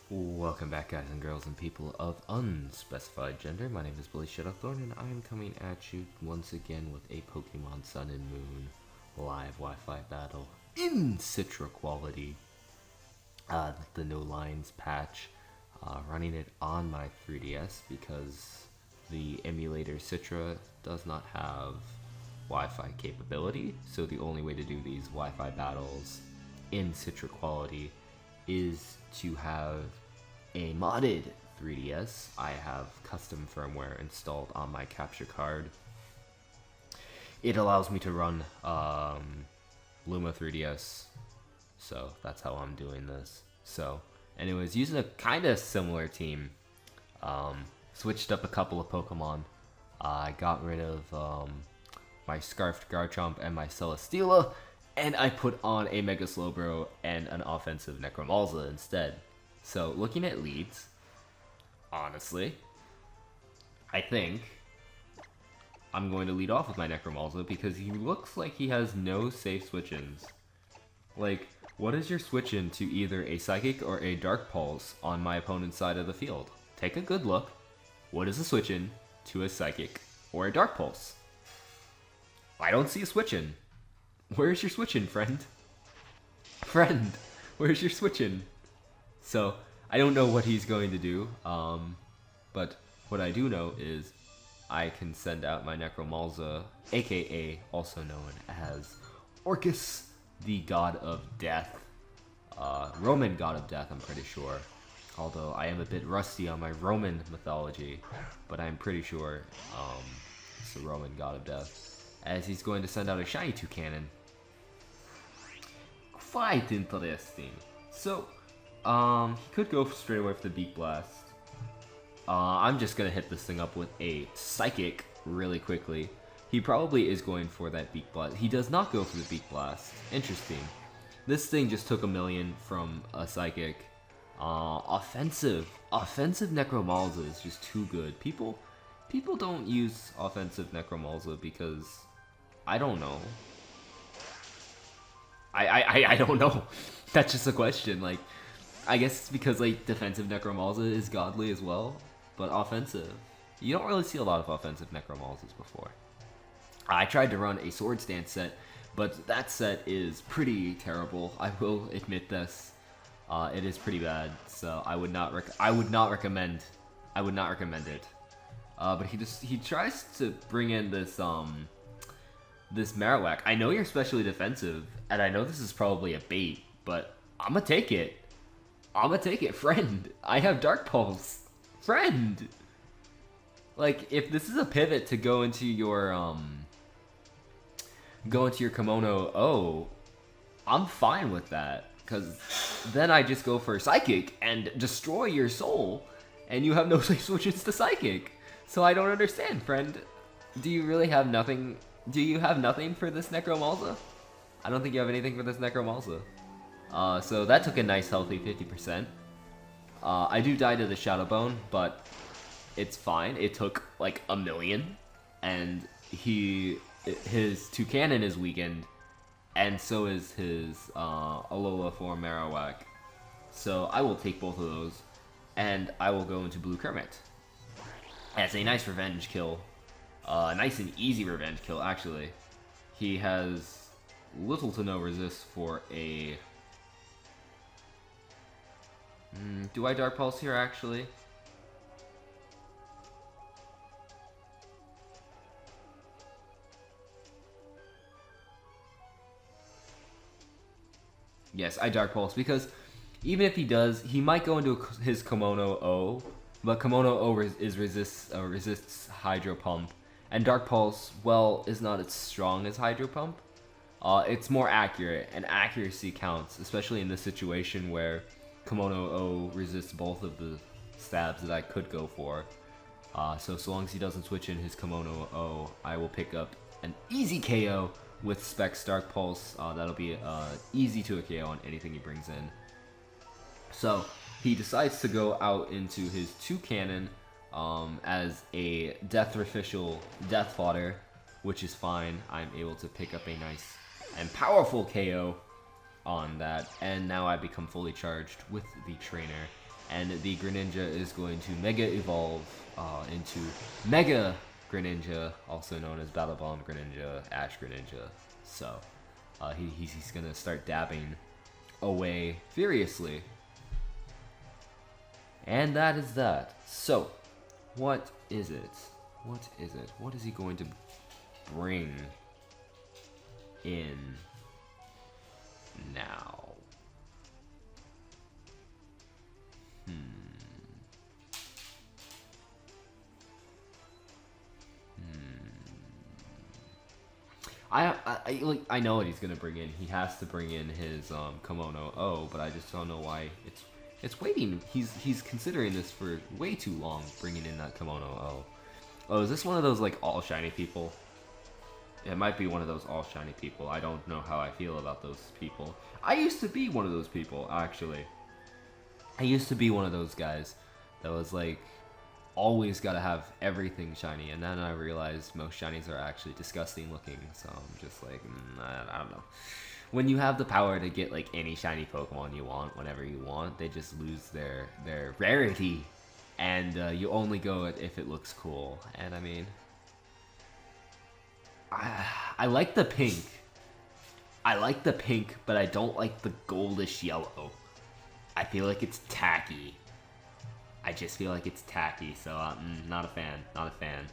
Welcome back, guys and girls and people of unspecified gender. My name is Billy Shadowthorn, and I am coming at you once again with a Pokemon Sun and Moon live Wi-Fi battle in Citra quality. The no lines patch, running it on my 3DS because the emulator Citra does not have Wi-Fi capability. So the only way to do these Wi-Fi battles in Citra quality is to have a modded 3DS. I have custom firmware installed on my capture card. It allows me to run Luma 3DS, so that's how I'm doing this. So anyways, using a kind of similar team, switched up a couple of Pokemon. I got rid of my Scarfed Garchomp and my Celesteela, and I put on a Mega Slowbro and an offensive Necromalza instead. So, looking at leads, honestly, I think I'm going to lead off with my Necromalza because he looks like he has no safe switch-ins. Like, what is your switch-in to either a Psychic or a Dark Pulse on my opponent's side of the field? Take a good look. What is a switch-in to a Psychic or a Dark Pulse? I don't see a switch-in. Where's your switch-in, friend? Friend, where's your switch-in? So, I don't know what he's going to do, but what I do know is I can send out my Necromalza, aka also known as Orcus, the God of Death. Roman God of Death, I'm pretty sure. Although I am a bit rusty on my Roman mythology, but I'm pretty sure it's the Roman God of Death. As he's going to send out a shiny Toucannon. Quite interesting. So, he could go straight away for the Beak Blast. I'm just gonna hit this thing up with a Psychic really quickly. He probably is going for that Beak Blast. He does not go for the Beak Blast. Interesting. This thing just took a million from a Psychic. Offensive Necromalza is just too good. People don't use offensive Necromalza because I don't know. I don't know. That's just a question. Like, I guess it's because like defensive Necromalza is godly as well, but offensive, you don't really see a lot of offensive Necromalzas before. I tried to run a Sword Stance set, but that set is pretty terrible. I will admit this. It is pretty bad, so I would not recommend it. But he tries to bring in this this Marowak. I know you're especially defensive, and I know this is probably a bait, but I'm gonna take it. Friend. I have Dark Pulse. Friend! Like, if this is a pivot to go into your Kommo-o, I'm fine with that. Because then I just go for Psychic and destroy your soul, and you have no safe switches to Psychic. So I don't understand, friend. Do you really have nothing? Do you have nothing for this Necromalza? I don't think you have anything for this Necromalza. So that took a nice healthy 50%. I do die to the Shadow Bone, but it's fine. It took like a million, and his Toucannon is weakened, and so is his Alola form Marowak. So I will take both of those, and I will go into Blue Kermit. As a nice revenge kill. Nice and easy revenge kill, actually. He has little to no resist for a... do I Dark Pulse here, actually? Yes, I Dark Pulse, because even if he does, he might go into his Kommo-o, but Kommo-o resists Hydro Pump. And Dark Pulse, well, is not as strong as Hydro Pump. It's more accurate, and accuracy counts, especially in this situation where Kommo-o resists both of the stabs that I could go for. So long as he doesn't switch in his Kommo-o, I will pick up an easy KO with Specs Dark Pulse. That'll be easy to a KO on anything he brings in. So he decides to go out into his Toucannon as a Death-Official Death Fodder, which is fine. I'm able to pick up a nice and powerful KO on that, and now I become fully charged with the trainer. and the Greninja is going to Mega Evolve into Mega Greninja, also known as Battle Bomb Greninja, Ash Greninja. So he's gonna start dabbing away furiously. And that is that. So, what is it? What is it? What is he going to bring in now? I know what he's gonna bring in. He has to bring in his Kommo-o, but I just don't know why it's waiting. He's considering this for way too long, bringing in that Kommo-o. Oh, is this one of those like all shiny people? It might be one of those all shiny people. I don't know how I feel about those people. I used to be one of those people, actually. I used to be one of those guys that was like always gotta have everything shiny, and then I realized most shinies are actually disgusting looking, so I'm just like, I don't know. When you have the power to get like any shiny Pokemon you want whenever you want, they just lose their rarity, and you only go if it looks cool. And I mean, I like the pink. I like the pink, but I don't like the goldish yellow. I feel like it's tacky. I just feel like it's tacky, so not a fan, not a fan.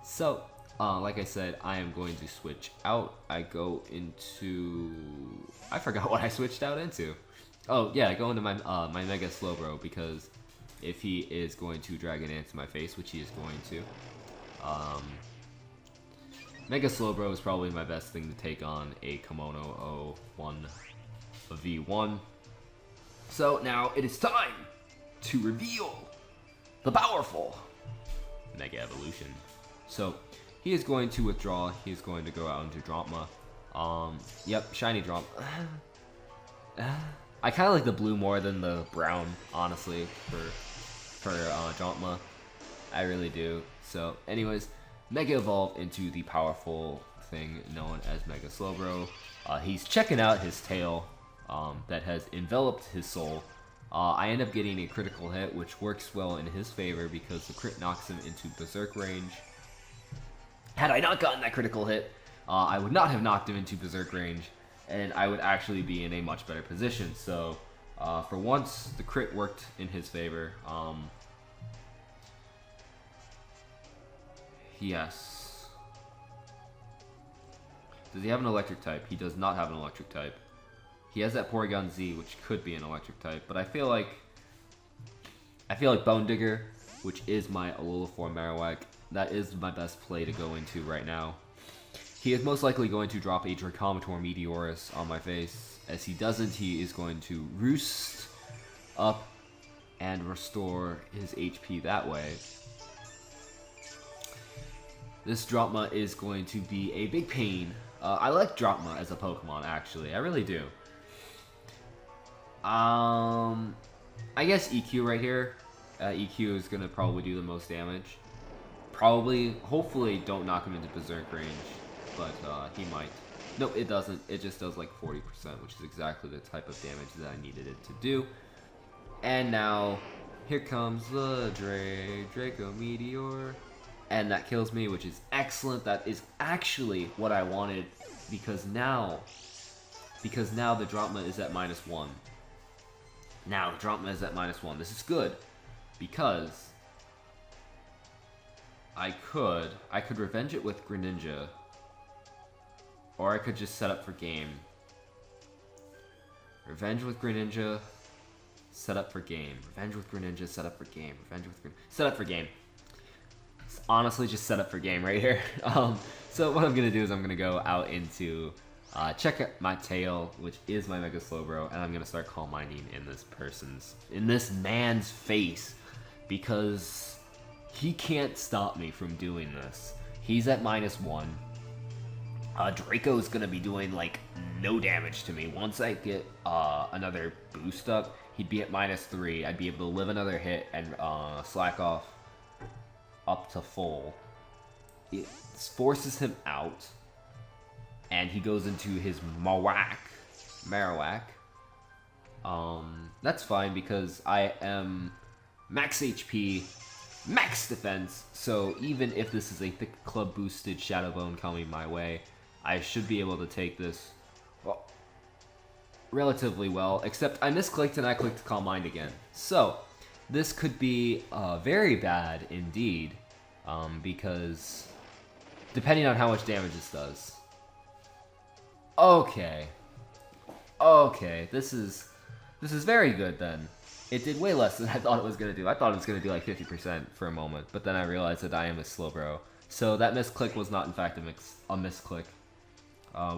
So, like I said, I am going to switch out. I go into... I forgot what I switched out into. Oh, yeah, I go into my my Mega Slowbro, because if he is going to Dragon Dance in my face, which he is going to, Mega Slowbro is probably my best thing to take on a Kommo-o 1v1. So, now it is time to reveal the powerful Mega Evolution. So he is going to withdraw. He is going to go out into Drampa. Yep, shiny Drampa. I kind of like the blue more than the brown, honestly, for Drampa. I really do. So, anyways, Mega Evolve into the powerful thing known as Mega Slowbro. He's checking out his tail that has enveloped his soul. I end up getting a critical hit, which works well in his favor because the crit knocks him into Berserk range. Had I not gotten that critical hit, I would not have knocked him into Berserk range, and I would actually be in a much better position. So, for once, the crit worked in his favor. Yes. Does he have an electric type? He does not have an electric type. He has that Porygon Z, which could be an electric type, but I feel like Bone Digger, which is my Alola-form Marowak, that is my best play to go into right now. He is most likely going to drop a Dracomator Meteorus on my face. As he doesn't, he is going to roost up and restore his HP that way. This Drampa is going to be a big pain. I like Drampa as a Pokemon, actually. I really do. I guess EQ right here. EQ is gonna probably do the most damage. Hopefully don't knock him into Berserk range, but he might. Nope, it doesn't. It just does like 40%, which is exactly the type of damage that I needed it to do. And now, here comes the Draco Meteor. And that kills me, which is excellent. That is actually what I wanted, because now the Drampa is at -1. Now the Drampa is at -1. This is good, because I could revenge it with Greninja, or I could just set up for game. Revenge with Greninja, set up for game. Revenge with Greninja, set up for game. Revenge with Greninja, set up for game. It's honestly just set up for game right here. So what I'm gonna do is I'm gonna go out into CheckMyTail, which is my Mega Slowbro, and I'm gonna start Calm Minding in this man's face, because he can't stop me from doing this. He's at -1. Draco's gonna be doing like no damage to me. Once I get another boost up, he'd be at -3. I'd be able to live another hit and slack off up to full. It forces him out, and he goes into his Marowak, That's fine because I am max HP, max defense, so even if this is a thick club boosted Shadow Bone coming my way, I should be able to take this, well, relatively well, except I misclicked and I clicked Calm Mind again. So, this could be very bad indeed, because depending on how much damage this does. Okay. Okay, this is very good then. It did way less than I thought it was going to do. I thought it was going to do like 50% for a moment, but then I realized that I am a Slowbro. So that misclick was not in fact a misclick.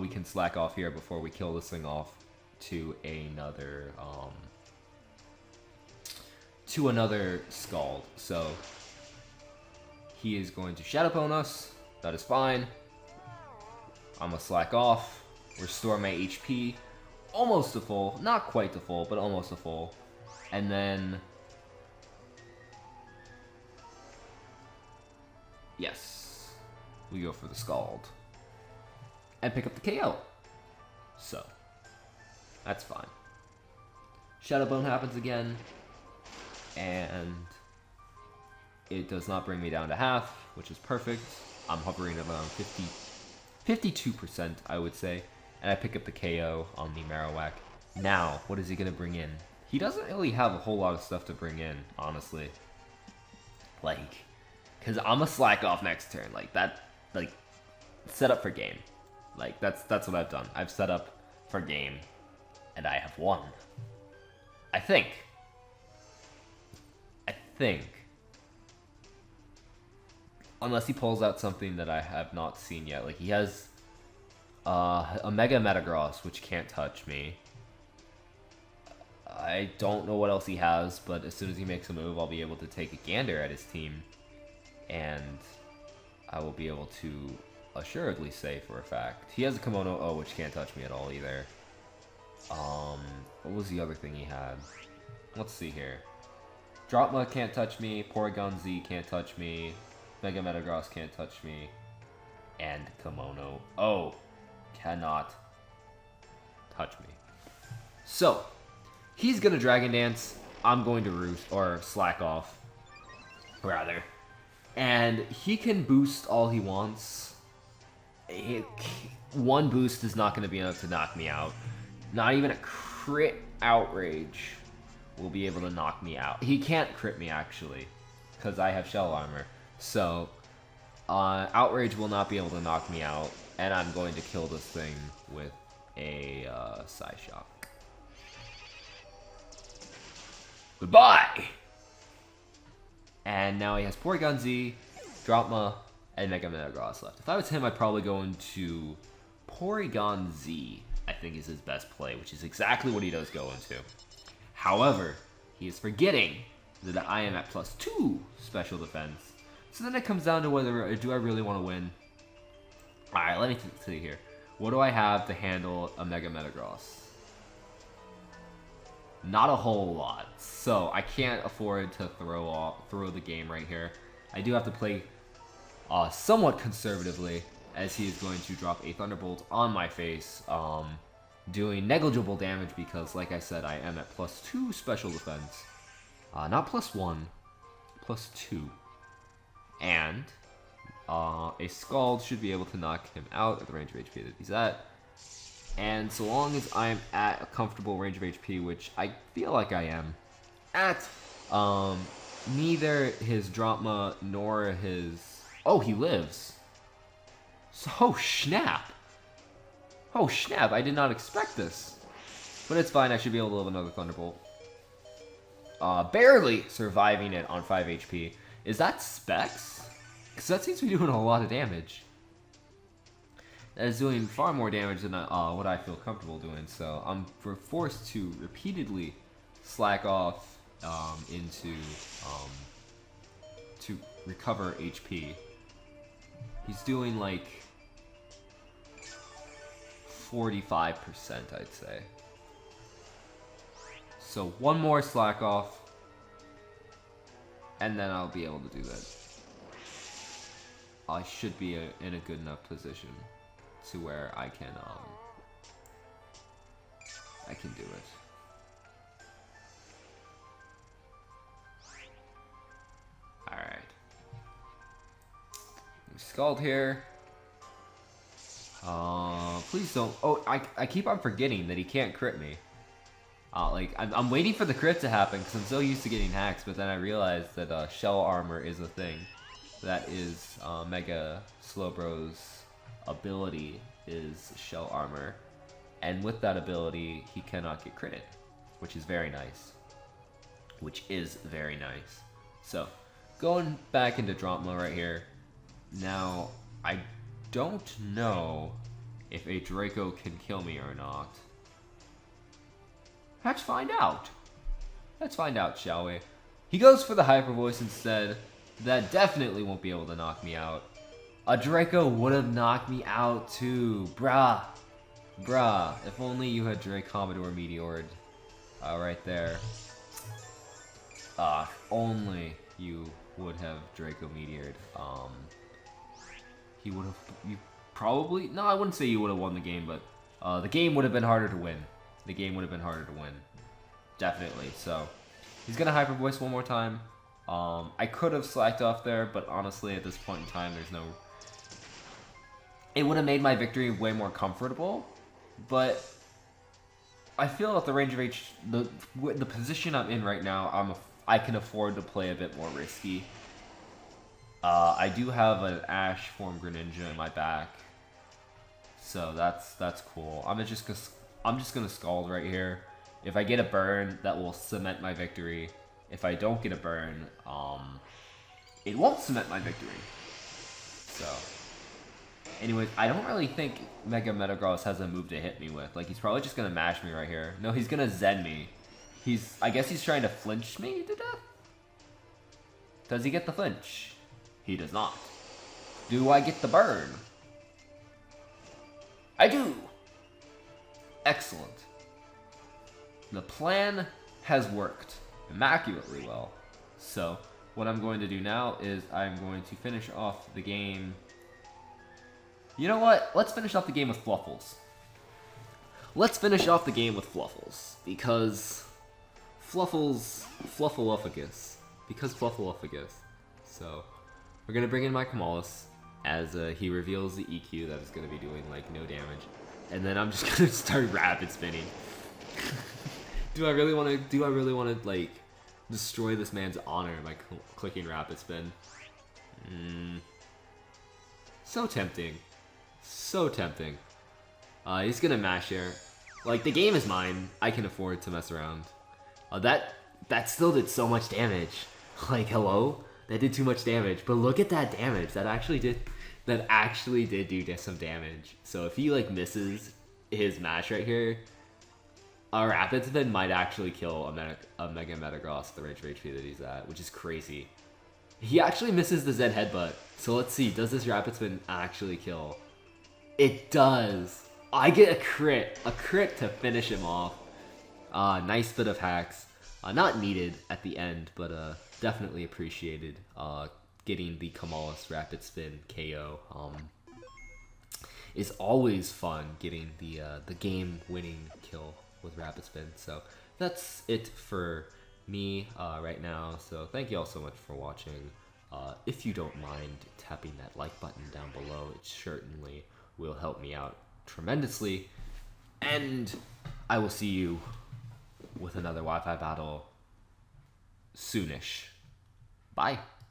We can slack off here before we kill this thing off to another Scald. So he is going to Shadow Bone us. That is fine. I'm gonna slack off, restore my HP almost to full, not quite to full, but almost to full, and then yes, we go for the Scald and pick up the KO. So that's fine. Shadow Bone happens again, and it does not bring me down to half, which is perfect. I'm hovering around 52%, I would say, and I pick up the KO on the Marowak. Now, what is he going to bring in? He doesn't really have a whole lot of stuff to bring in, honestly. Like, because I'm going to slack off next turn. Like, that, like, set up for game. Like, that's what I've done. I've set up for game, and I have won. I think. Unless he pulls out something that I have not seen yet. Like, he has a Mega Metagross, which can't touch me. I don't know what else he has, but as soon as he makes a move, I'll be able to take a gander at his team. And I will be able to assuredly say for a fact. He has a Kommo-o, which can't touch me at all either. What was the other thing he had? Let's see here. Drampa can't touch me, Porygon Z can't touch me, Mega Metagross can't touch me, and Kommo-o cannot touch me. So, he's gonna Dragon Dance, I'm going to Roost, or Slack Off, rather. And he can boost all he wants. One boost is not gonna be enough to knock me out. Not even a crit Outrage will be able to knock me out. He can't crit me, actually, because I have Shell Armor. So, Outrage will not be able to knock me out, and I'm going to kill this thing with a Psyshock. Goodbye! And now he has Porygon Z, Drampa, and Mega Metagross left. If I was him, I'd probably go into Porygon Z, I think is his best play, which is exactly what he does go into. However, he is forgetting that I am at +2 special defense. So then it comes down to whether, do I really want to win? Alright, let me see here. What do I have to handle a Mega Metagross? Not a whole lot. So I can't afford to throw the game right here. I do have to play somewhat conservatively, as he is going to drop a Thunderbolt on my face, doing negligible damage because, like I said, I am at +2 special defense. Not +1, +2. And a Scald should be able to knock him out at the range of HP that he's at. And so long as I'm at a comfortable range of HP, which I feel like I am, at neither his Drampa nor his... Oh, he lives. So, oh, snap. Oh, snap. I did not expect this. But it's fine. I should be able to live another Thunderbolt. Barely surviving it on 5 HP. Is that Specs? Because that seems to be doing a lot of damage. That is doing far more damage than what I feel comfortable doing. So I'm forced to repeatedly slack off to recover HP. He's doing like 45%, I'd say. So one more slack off, and then I'll be able to do that. I should be in a good enough position to where I can do it. Scald here. Please don't. Oh, I keep on forgetting that he can't crit me. Like, I'm waiting for the crit to happen because I'm so used to getting hacks, but then I realized that Shell Armor is a thing. That is Mega Slowbro's ability is Shell Armor. And with that ability, he cannot get critted, which is very nice. So, going back into Drampa right here. Now, I don't know if a Draco can kill me or not. Let's find out. Let's find out, shall we? He goes for the Hyper Voice instead. That definitely won't be able to knock me out. A Draco would have knocked me out too. Bruh. If only you had Commodore Meteored right there. Only you would have Draco Meteored. He would have... You probably... No, I wouldn't say you would have won the game, but the game would have been harder to win. Definitely. So, he's gonna Hyper Voice one more time. I could have slacked off there, but honestly, at this point in time, there's no... It would have made my victory way more comfortable, but I feel at the range of the position I'm in right now, I can afford to play a bit more risky. I do have an Ash Form Greninja in my back, so that's cool. I'm just gonna Scald right here. If I get a burn, that will cement my victory. If I don't get a burn, it won't cement my victory. So, anyways, I don't really think Mega Metagross has a move to hit me with. Like, he's probably just gonna mash me right here. No, he's gonna Zen me. I guess he's trying to flinch me to death? Does he get the flinch? He does not. Do I get the burn? I do! Excellent. The plan has worked immaculately well. So, what I'm going to do now is I'm going to finish off the game. You know what? Let's finish off the game with Fluffles. Because Fluffaluffagus. So, we're going to bring in my Kommo-o as he reveals the EQ that is going to be doing, like, no damage. And then I'm just going to start rapid spinning. Do I really want to, like, destroy this man's honor by clicking rapid spin? So tempting. He's gonna mash here. Like, the game is mine. I can afford to mess around. That still did so much damage. Like, hello? That did too much damage. But look at that damage. That actually did do some damage. So if he, like, misses his mash right here, a Rapid Spin might actually kill a Mega Metagross at the range of HP that he's at, which is crazy. He actually misses the Zen Headbutt. So let's see, does this Rapid Spin actually kill? It does! I get a crit to finish him off. Nice bit of hacks. Not needed at the end, but definitely appreciated getting the Kommo-o Rapid Spin KO. It's always fun getting the game-winning kill with Rapid Spin. So that's it for me right now. So thank you all so much for watching. If you don't mind tapping that like button down below, it certainly will help me out tremendously. And I will see you with another Wi-Fi battle soonish. Bye.